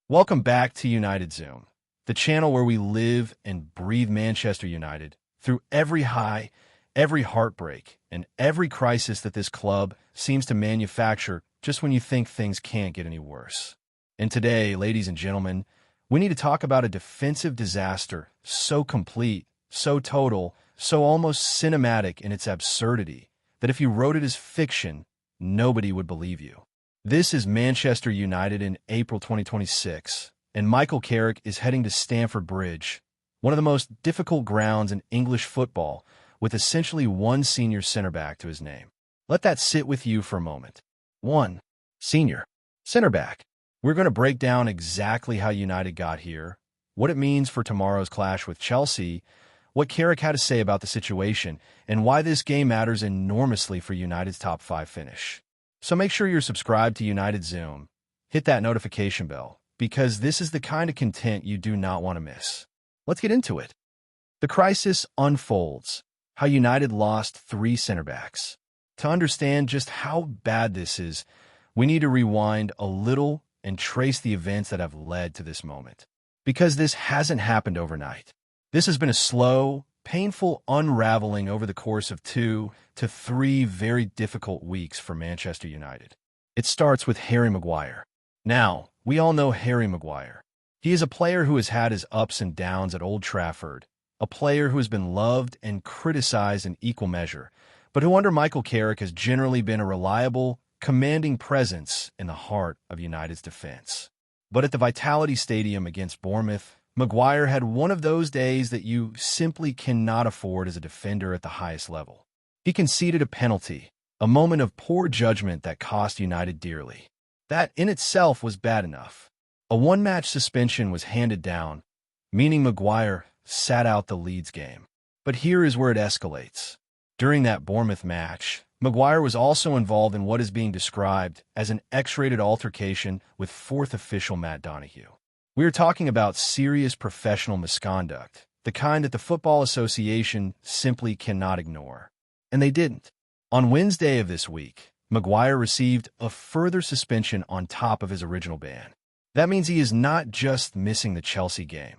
Welcome back to United Zoom, the channel where we live and breathe Manchester United through every high, every heartbreak, and every crisis that this club seems to manufacture just when you think things can't get any worse. And today, ladies and gentlemen, we need to talk about a defensive disaster so complete, so total, so almost cinematic in its absurdity that if you wrote it as fiction, nobody would believe you. This is Manchester United in April 2026, and Michael Carrick is heading to Stamford Bridge, one of the most difficult grounds in English football, with essentially one senior center back to his name. Let that sit with you for a moment. One senior center back. We're going to break down exactly how United got here, what it means for tomorrow's clash with Chelsea, what Carrick had to say about the situation, and why this game matters enormously for United's top 5 finish. So make sure you're subscribed to United Zoom. Hit that notification bell, because this is the kind of content you do not want to miss. Let's get into it. The crisis unfolds, how United lost 3 center backs. To understand just how bad this is, we need to rewind a little and trace the events that have led to this moment. Because this hasn't happened overnight. This has been a slow, painful unraveling over the course of 2 to 3 very difficult weeks for Manchester United. It starts with Harry Maguire. Now, we all know Harry Maguire. He is a player who has had his ups and downs at Old Trafford, a player who has been loved and criticized in equal measure, but who under Michael Carrick has generally been a reliable, commanding presence in the heart of United's defense. But at the Vitality Stadium against Bournemouth, Maguire had one of those days that you simply cannot afford as a defender at the highest level. He conceded a penalty, a moment of poor judgment that cost United dearly. That in itself was bad enough. A one-match suspension was handed down, meaning Maguire sat out the Leeds game. But here is where it escalates. During that Bournemouth match, Maguire was also involved in what is being described as an X-rated altercation with 4th official Matt Donoghue. We are talking about serious professional misconduct, the kind that the Football Association simply cannot ignore. And they didn't. On Wednesday of this week, Maguire received a further suspension on top of his original ban. That means he is not just missing the Chelsea game.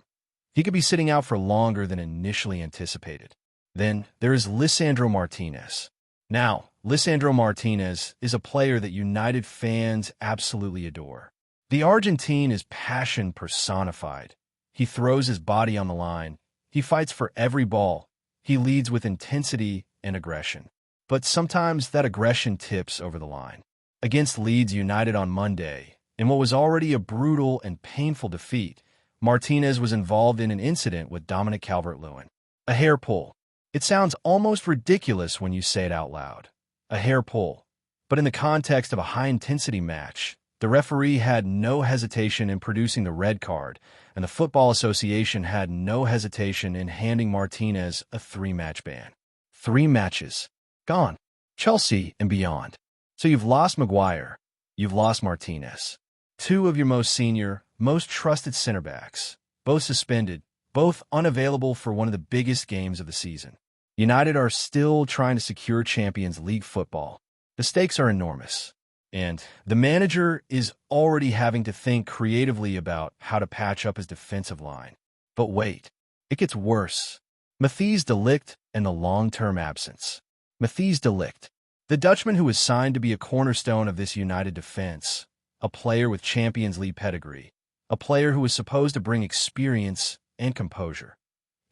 He could be sitting out for longer than initially anticipated. Then there is Lisandro Martinez. Now, Lisandro Martinez is a player that United fans absolutely adore. The Argentine is passion personified. He throws his body on the line. He fights for every ball. He leads with intensity and aggression. But sometimes that aggression tips over the line. Against Leeds United on Monday, in what was already a brutal and painful defeat, Martinez was involved in an incident with Dominic Calvert-Lewin. A hair pull. It sounds almost ridiculous when you say it out loud. A hair pull. But in the context of a high-intensity match, the referee had no hesitation in producing the red card, and the Football Association had no hesitation in handing Martinez a 3-match ban. 3 matches. Gone. Chelsea and beyond. So you've lost Maguire. You've lost Martinez. 2 of your most senior, most trusted center backs. Both suspended. Both unavailable for one of the biggest games of the season. United are still trying to secure Champions League football. The stakes are enormous. And the manager is already having to think creatively about how to patch up his defensive line. But wait, it gets worse. Matthijs de Ligt and the long-term absence. Matthijs de Ligt, the Dutchman who was signed to be a cornerstone of this United defense, a player with Champions League pedigree, a player who was supposed to bring experience and composure.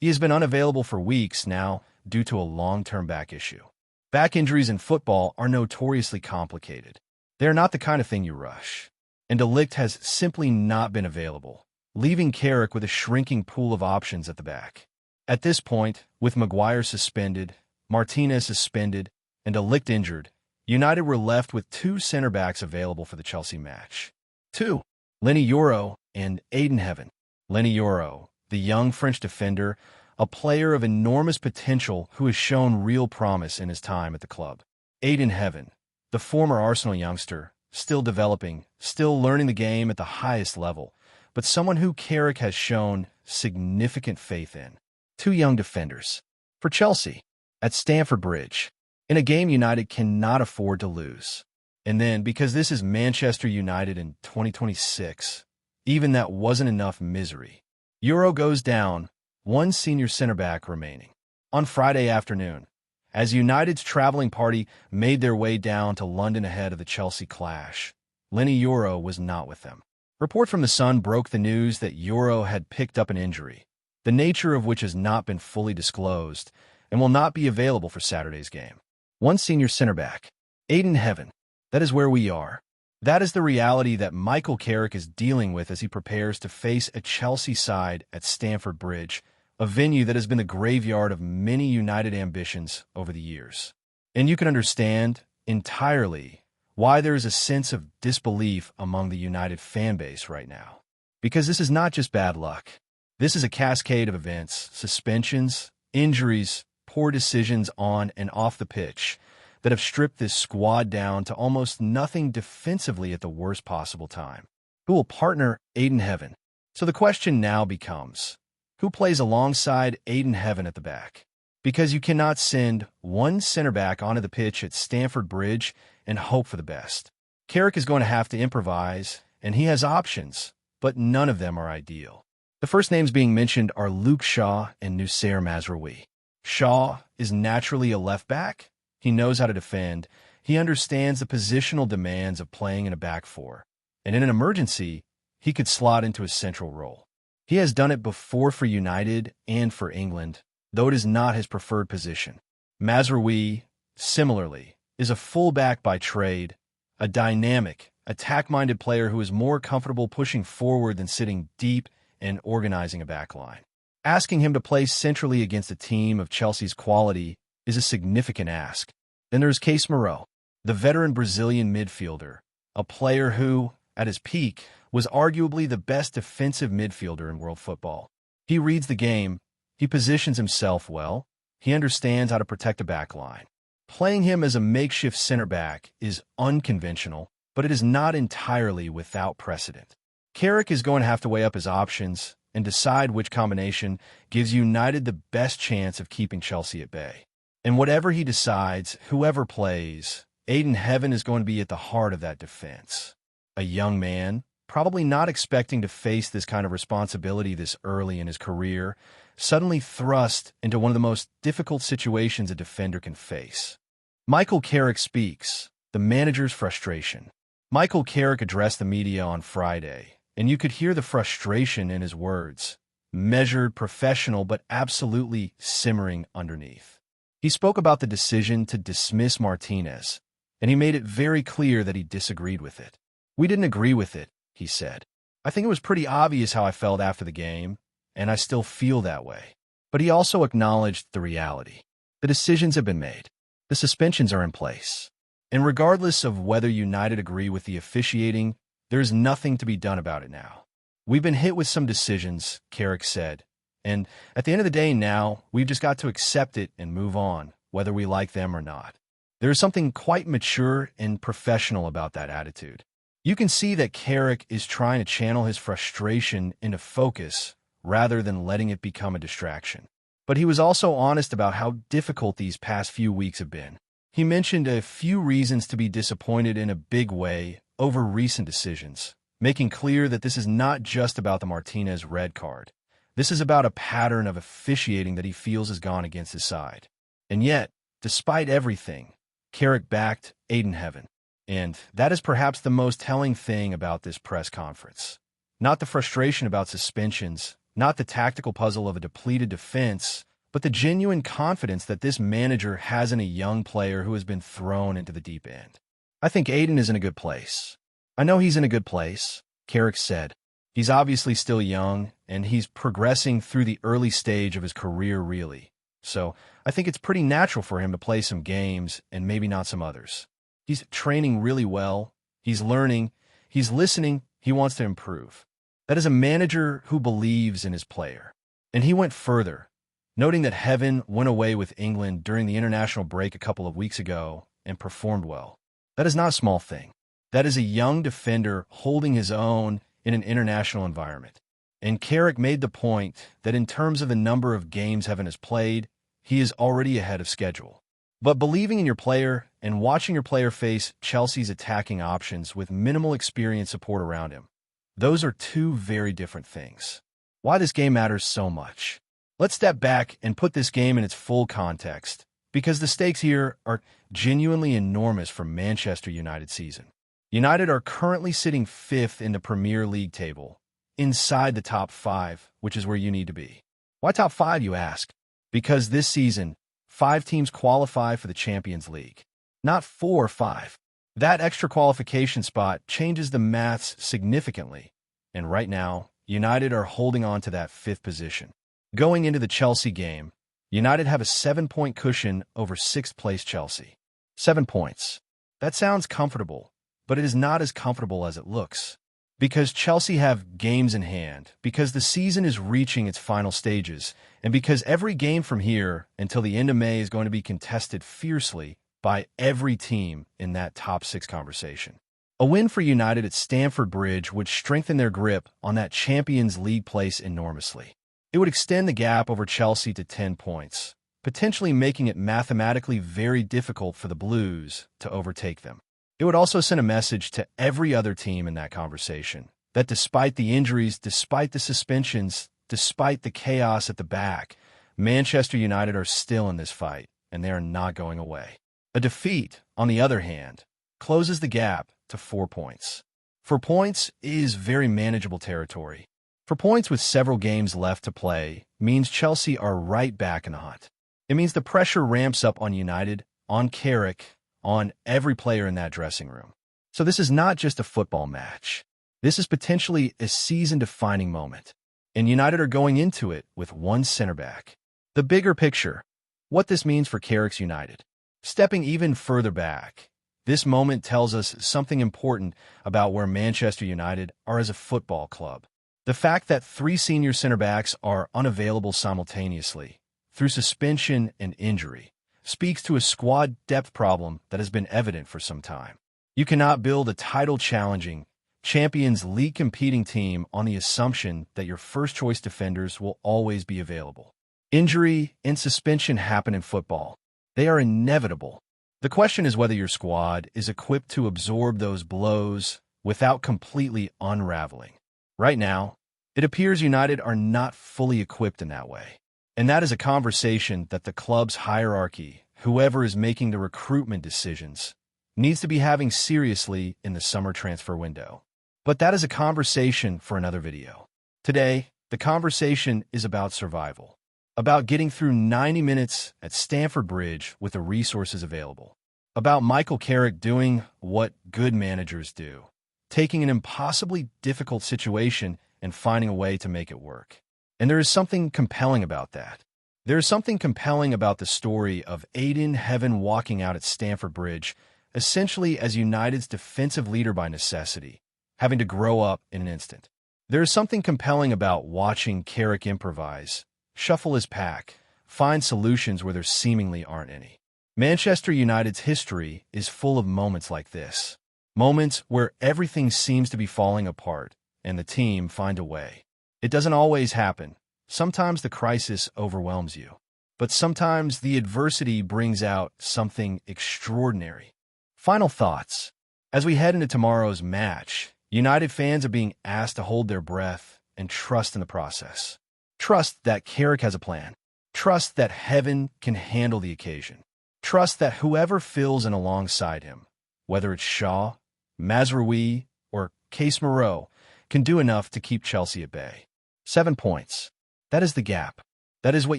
He has been unavailable for weeks now due to a long-term back issue. Back injuries in football are notoriously complicated. They are not the kind of thing you rush. And de Ligt has simply not been available, leaving Carrick with a shrinking pool of options at the back. At this point, with Maguire suspended, Martinez suspended, and de Ligt injured, United were left with 2 center backs available for the Chelsea match. 2. Leny Yoro and Ayden Heaven. Leny Yoro, the young French defender, a player of enormous potential who has shown real promise in his time at the club. Ayden Heaven, the former Arsenal youngster, still developing, still learning the game at the highest level, but someone who Carrick has shown significant faith in. 2 young defenders. For Chelsea, at Stamford Bridge, in a game United cannot afford to lose. And then, because this is Manchester United in 2026, Even that wasn't enough misery. Yoro goes down, one senior center back remaining. On Friday afternoon, as United's traveling party made their way down to London ahead of the Chelsea clash, Leny Yoro was not with them. Report from The Sun broke the news that Yoro had picked up an injury, the nature of which has not been fully disclosed, and will not be available for Saturday's game. One senior center back, Ayden Heaven. That is where we are. That is the reality that Michael Carrick is dealing with as he prepares to face a Chelsea side at Stamford Bridge, a venue that has been the graveyard of many United ambitions over the years. And you can understand entirely why there is a sense of disbelief among the United fan base right now. Because this is not just bad luck. This is a cascade of events, suspensions, injuries, poor decisions on and off the pitch that have stripped this squad down to almost nothing defensively at the worst possible time. Who will partner Ayden Heaven? So the question now becomes, who plays alongside Ayden Heaven at the back? Because you cannot send one center back onto the pitch at Stamford Bridge and hope for the best. Carrick is going to have to improvise, and he has options, but none of them are ideal. The first names being mentioned are Luke Shaw and Nussair Mazraoui. Shaw is naturally a left back. He knows how to defend. He understands the positional demands of playing in a back four. And in an emergency, he could slot into a central role. He has done it before for United and for England, though it is not his preferred position. Mazraoui, similarly, is a fullback by trade, a dynamic, attack-minded player who is more comfortable pushing forward than sitting deep and organizing a back line. Asking him to play centrally against a team of Chelsea's quality is a significant ask. Then there's Case Moreau, the veteran Brazilian midfielder, a player who, at his peak, was arguably the best defensive midfielder in world football. He reads the game, he positions himself well, he understands how to protect a back line. Playing him as a makeshift center back is unconventional, but it is not entirely without precedent. Carrick is going to have to weigh up his options and decide which combination gives United the best chance of keeping Chelsea at bay. And whatever he decides, whoever plays, Ayden Heaven is going to be at the heart of that defense. A young man, probably not expecting to face this kind of responsibility this early in his career, suddenly thrust into one of the most difficult situations a defender can face. Michael Carrick speaks, the manager's frustration. Michael Carrick addressed the media on Friday, and you could hear the frustration in his words, measured, professional, but absolutely simmering underneath. He spoke about the decision to dismiss Martinez, and he made it very clear that he disagreed with it. "We didn't agree with it," he said. "I think it was pretty obvious how I felt after the game, and I still feel that way." But he also acknowledged the reality. The decisions have been made. The suspensions are in place. And regardless of whether United agree with the officiating, there is nothing to be done about it now. "We've been hit with some decisions," Carrick said. "And at the end of the day now, we've just got to accept it and move on, whether we like them or not." There is something quite mature and professional about that attitude. You can see that Carrick is trying to channel his frustration into focus rather than letting it become a distraction. But he was also honest about how difficult these past few weeks have been. He mentioned a few reasons to be disappointed in a big way over recent decisions, making clear that this is not just about the Martinez red card. This is about a pattern of officiating that he feels has gone against his side. And yet, despite everything, Carrick backed Ayden Heaven. And that is perhaps the most telling thing about this press conference. Not the frustration about suspensions, not the tactical puzzle of a depleted defense, but the genuine confidence that this manager has in a young player who has been thrown into the deep end. "I think Ayden is in a good place." "I know he's in a good place," Carrick said. "He's obviously still young, and he's progressing through the early stage of his career, really. So I think it's pretty natural for him to play some games and maybe not some others. He's training really well. He's learning. He's listening. He wants to improve." That is a manager who believes in his player. And he went further, noting that Heaven went away with England during the international break a couple of weeks ago and performed well. That is not a small thing. That is a young defender holding his own in an international environment. And Carrick made the point that in terms of the number of games Heaven has played, he is already ahead of schedule. But believing in your player and watching your player face Chelsea's attacking options with minimal experience support around him, Those are two very different things. Why this game matters so much. Let's step back and put this game in its full context, because the stakes here are genuinely enormous for Manchester United season. United are currently sitting 5th in the Premier League table, inside the top 5, which is where you need to be. Why top 5, you ask? Because this season, 5 teams qualify for the Champions League, not 4 or 5. That extra qualification spot changes the maths significantly, and right now, United are holding on to that 5th position. Going into the Chelsea game, United have a 7-point cushion over 6th-place Chelsea. 7 points. That sounds comfortable, but it is not as comfortable as it looks. Because Chelsea have games in hand, because the season is reaching its final stages, and because every game from here until the end of May is going to be contested fiercely by every team in that top 6 conversation. A win for United at Stamford Bridge would strengthen their grip on that Champions League place enormously. It would extend the gap over Chelsea to 10 points, potentially making it mathematically very difficult for the Blues to overtake them. It would also send a message to every other team in that conversation that despite the injuries, despite the suspensions, despite the chaos at the back, Manchester United are still in this fight, and they are not going away. A defeat, on the other hand, closes the gap to 4 points. 4 points is very manageable territory. 4 points with several games left to play means Chelsea are right back in the hunt. It means the pressure ramps up on United, on Carrick, on every player in that dressing room. So this is not just a football match. This is potentially a season-defining moment. And United are going into it with one center back. The bigger picture, what this means for Carrick's United. Stepping even further back, this moment tells us something important about where Manchester United are as a football club. The fact that 3 senior center backs are unavailable simultaneously, through suspension and injury, speaks to a squad depth problem that has been evident for some time. You cannot build a title-challenging, Champions League competing team on the assumption that your first-choice defenders will always be available. Injury and suspension happen in football. They are inevitable. The question is whether your squad is equipped to absorb those blows without completely unraveling. Right now, it appears United are not fully equipped in that way. And that is a conversation that the club's hierarchy, whoever is making the recruitment decisions, needs to be having seriously in the summer transfer window. But that is a conversation for another video. Today, the conversation is about survival, about getting through 90 minutes at Stamford Bridge with the resources available, about Michael Carrick doing what good managers do, taking an impossibly difficult situation and finding a way to make it work. And there is something compelling about that. There is something compelling about the story of Ayden Heaven walking out at Stamford Bridge, essentially as United's defensive leader by necessity, having to grow up in an instant. There is something compelling about watching Carrick improvise, shuffle his pack, find solutions where there seemingly aren't any. Manchester United's history is full of moments like this. Moments where everything seems to be falling apart and the team find a way. It doesn't always happen. Sometimes the crisis overwhelms you. But sometimes the adversity brings out something extraordinary. Final thoughts. As we head into tomorrow's match, United fans are being asked to hold their breath and trust in the process. Trust that Carrick has a plan. Trust that Heaven can handle the occasion. Trust that whoever fills in alongside him, whether it's Shaw, Mazraoui, or Case Moreau, can do enough to keep Chelsea at bay. 7 points. That is the gap. That is what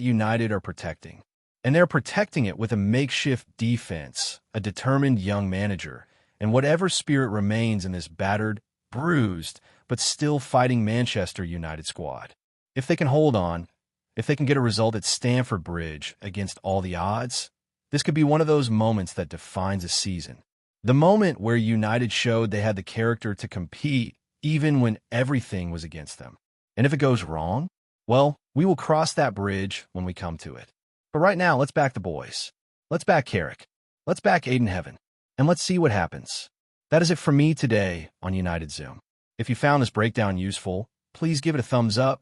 United are protecting. And they're protecting it with a makeshift defense, a determined young manager, and whatever spirit remains in this battered, bruised, but still fighting Manchester United squad. If they can hold on, if they can get a result at Stamford Bridge against all the odds, this could be one of those moments that defines a season. The moment where United showed they had the character to compete even when everything was against them. And if it goes wrong, well, we will cross that bridge when we come to it. But right now, let's back the boys. Let's back Carrick. Let's back Ayden Heaven. And let's see what happens. That is it from me today on United Zoom. If you found this breakdown useful, please give it a thumbs up.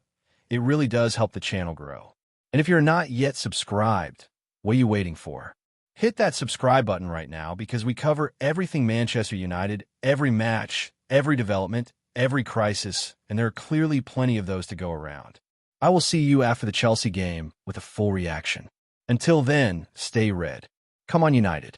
It really does help the channel grow. And if you're not yet subscribed, what are you waiting for? Hit that subscribe button right now because we cover everything Manchester United, every match, every development, every crisis, and there are clearly plenty of those to go around. I will see you after the Chelsea game with a full reaction. Until then, stay red. Come on, United.